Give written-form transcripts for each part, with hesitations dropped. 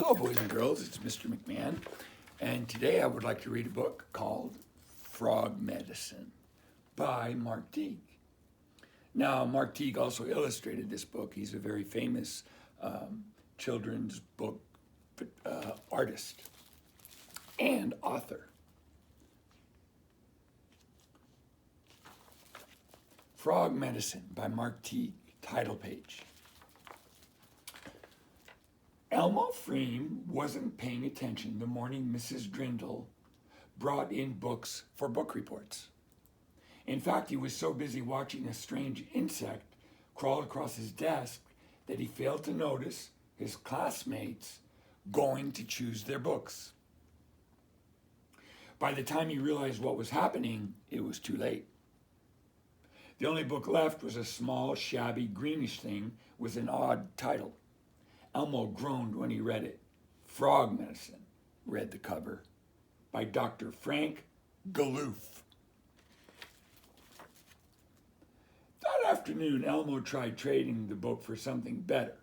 Hello, boys and girls. It's Mr. McMahon, and today I would like to read a book called Frog Medicine by Mark Teague. Now, Mark Teague also illustrated this book. He's a very famous children's book artist and author. Frog Medicine by Mark Teague, title page. Elmo Freem wasn't paying attention the morning Mrs. Drindle brought in books for book reports. In fact, he was so busy watching a strange insect crawl across his desk that he failed to notice his classmates going to choose their books. By the time he realized what was happening, it was too late. The only book left was a small, shabby, greenish thing with an odd title. Elmo groaned when he read it. Frog Medicine, read the cover, by Dr. Frank Galoof. That afternoon, Elmo tried trading the book for something better,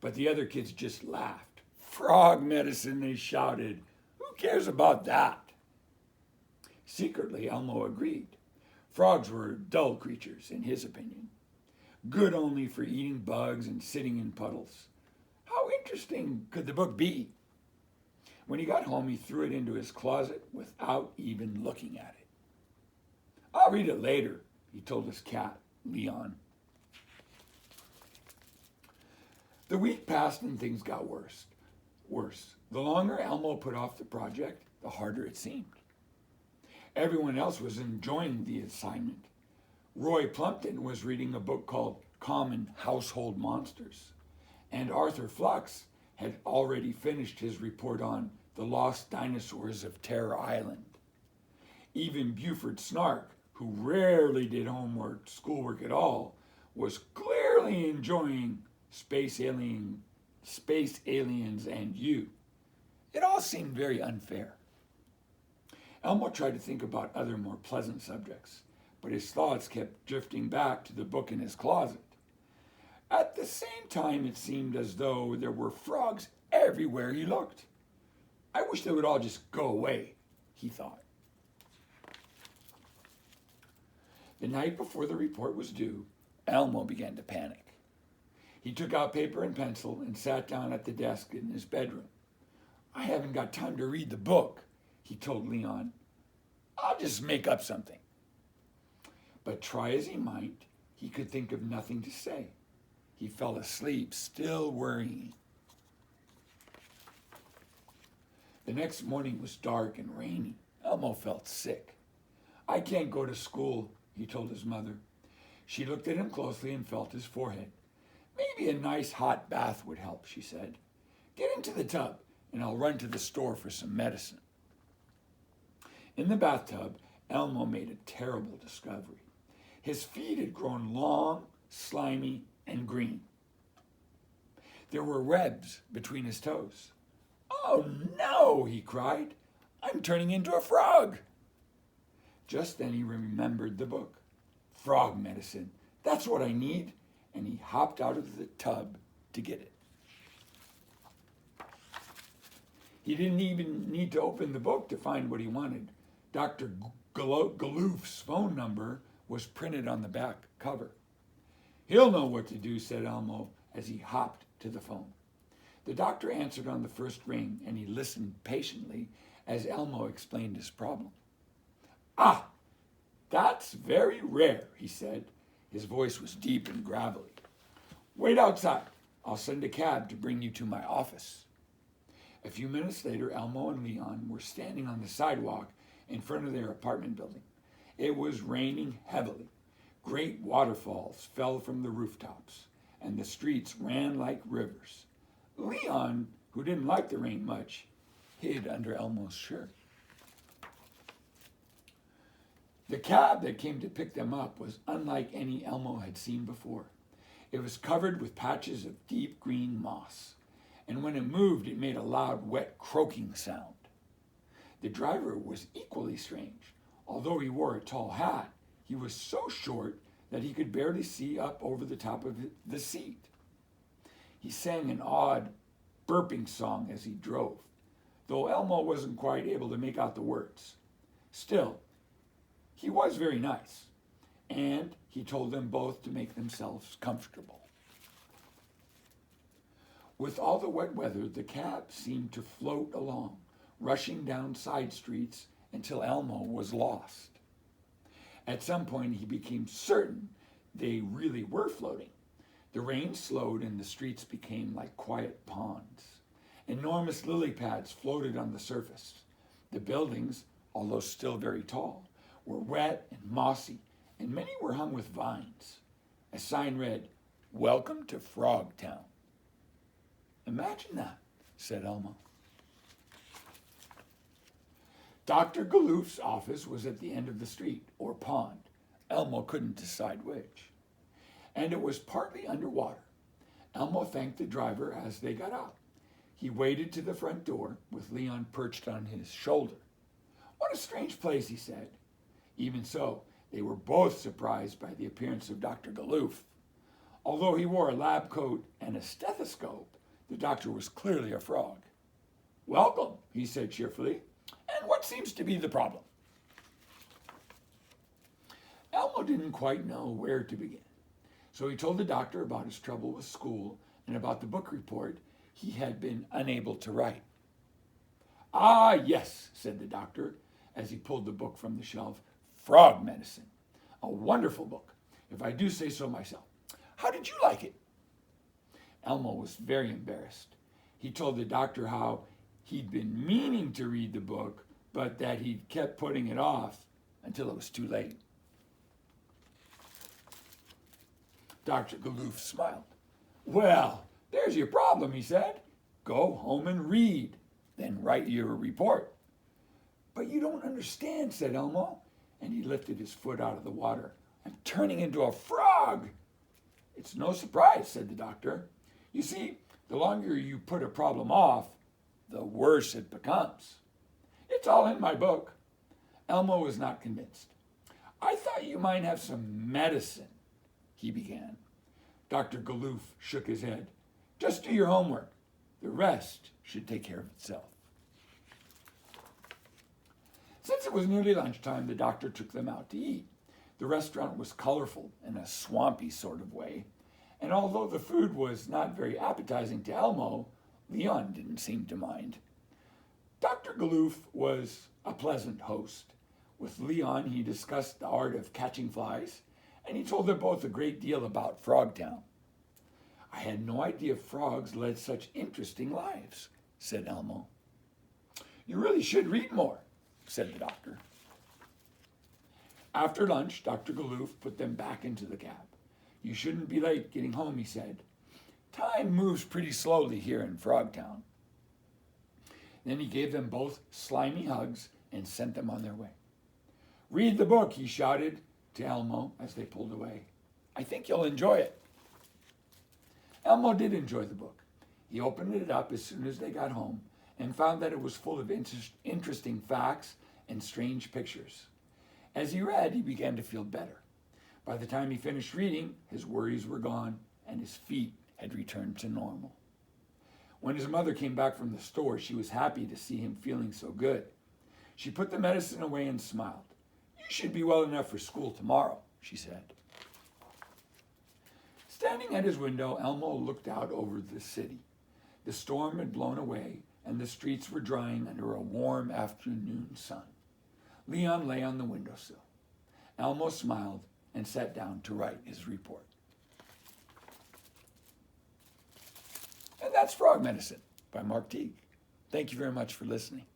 but the other kids just laughed. Frog Medicine, they shouted. Who cares about that? Secretly, Elmo agreed. Frogs were dull creatures, in his opinion, good only for eating bugs and sitting in puddles. How interesting could the book be? When he got home, he threw it into his closet without even looking at it. I'll read it later, he told his cat, Leon. The week passed and things got worse. The longer Elmo put off the project, the harder it seemed. Everyone else was enjoying the assignment. Roy Plumpton was reading a book called Common Household Monsters, and Arthur Flux had already finished his report on the lost dinosaurs of Terror Island. Even Buford Snark, who rarely did schoolwork at all, was clearly enjoying Space Aliens and You. It all seemed very unfair. Elmo tried to think about other more pleasant subjects, but his thoughts kept drifting back to the book in his closet. At the same time, it seemed as though there were frogs everywhere he looked. I wish they would all just go away, he thought. The night before the report was due, Elmo began to panic. He took out paper and pencil and sat down at the desk in his bedroom. I haven't got time to read the book, he told Leon. I'll just make up something. But try as he might, he could think of nothing to say. He fell asleep, still worrying. The next morning was dark and rainy. Elmo felt sick. I can't go to school, he told his mother. She looked at him closely and felt his forehead. Maybe a nice hot bath would help, she said. Get into the tub, and I'll run to the store for some medicine. In the bathtub, Elmo made a terrible discovery. His feet had grown long, slimy, and green. There were webs between his toes. Oh no, he cried. I'm turning into a frog. Just then he remembered the book. Frog Medicine. That's what I need. And he hopped out of the tub to get it. He didn't even need to open the book to find what he wanted. Dr. Galoof's phone number was printed on the back cover. He'll know what to do, said Elmo as he hopped to the phone. The doctor answered on the first ring, and he listened patiently as Elmo explained his problem. Ah, that's very rare, he said. His voice was deep and gravelly. Wait outside. I'll send a cab to bring you to my office. A few minutes later, Elmo and Leon were standing on the sidewalk in front of their apartment building. It was raining heavily. Great waterfalls fell from the rooftops, and the streets ran like rivers. Leon, who didn't like the rain much, hid under Elmo's shirt. The cab that came to pick them up was unlike any Elmo had seen before. It was covered with patches of deep green moss, and when it moved, it made a loud, wet, croaking sound. The driver was equally strange. Although he wore a tall hat, he was so short that he could barely see up over the top of the seat. He sang an odd burping song as he drove, though Elmo wasn't quite able to make out the words. Still, he was very nice, and he told them both to make themselves comfortable. With all the wet weather, the cab seemed to float along, rushing down side streets until Elmo was lost. At some point, he became certain they really were floating. The rain slowed and the streets became like quiet ponds. Enormous lily pads floated on the surface. The buildings, although still very tall, were wet and mossy, and many were hung with vines. A sign read, "Welcome to Frogtown." "Imagine that," said Elmo. Dr. Galoof's office was at the end of the street, or pond. Elmo couldn't decide which. And it was partly underwater. Elmo thanked the driver as they got out. He waded to the front door with Leon perched on his shoulder. "What a strange place," he said. Even so, they were both surprised by the appearance of Dr. Galoof. Although he wore a lab coat and a stethoscope, the doctor was clearly a frog. "Welcome," he said cheerfully. "And what seems to be the problem?" Elmo didn't quite know where to begin, so he told the doctor about his trouble with school and about the book report he had been unable to write. "Ah, yes," said the doctor as he pulled the book from the shelf. "Frog Medicine. A wonderful book, if I do say so myself. How did you like it?" Elmo was very embarrassed. He told the doctor how he'd been meaning to read the book, but that he'd kept putting it off until it was too late. Dr. Galoof smiled. "Well, there's your problem," he said. "Go home and read, then write your report." "But you don't understand," said Elmo, and he lifted his foot out of the water. "I'm turning into a frog." "It's no surprise," said the doctor. "You see, the longer you put a problem off, the worse it becomes. It's all in my book." Elmo was not convinced. "I thought you might have some medicine," he began. Dr. Galoof shook his head. "Just do your homework. The rest should take care of itself." Since it was nearly lunchtime, the doctor took them out to eat. The restaurant was colorful in a swampy sort of way, and although the food was not very appetizing to Elmo, Leon didn't seem to mind. Dr. Galoof was a pleasant host. With Leon, he discussed the art of catching flies, and he told them both a great deal about Frogtown. "I had no idea frogs led such interesting lives," said Elmo. "You really should read more," said the doctor. After lunch, Dr. Galoof put them back into the cab. "You shouldn't be late getting home," he said. "Time moves pretty slowly here in Frogtown." Then he gave them both slimy hugs and sent them on their way. "Read the book," he shouted to Elmo as they pulled away. "I think you'll enjoy it." Elmo did enjoy the book. He opened it up as soon as they got home and found that it was full of interesting facts and strange pictures. As he read, he began to feel better. By the time he finished reading, his worries were gone and his feet had returned to normal. When his mother came back from the store, she was happy to see him feeling so good. She put the medicine away and smiled. "You should be well enough for school tomorrow," she said. Standing at his window, Elmo looked out over the city. The storm had blown away, and the streets were drying under a warm afternoon sun. Leon lay on the windowsill. Elmo smiled and sat down to write his report. And that's Frog Medicine by Mark Teague. Thank you very much for listening.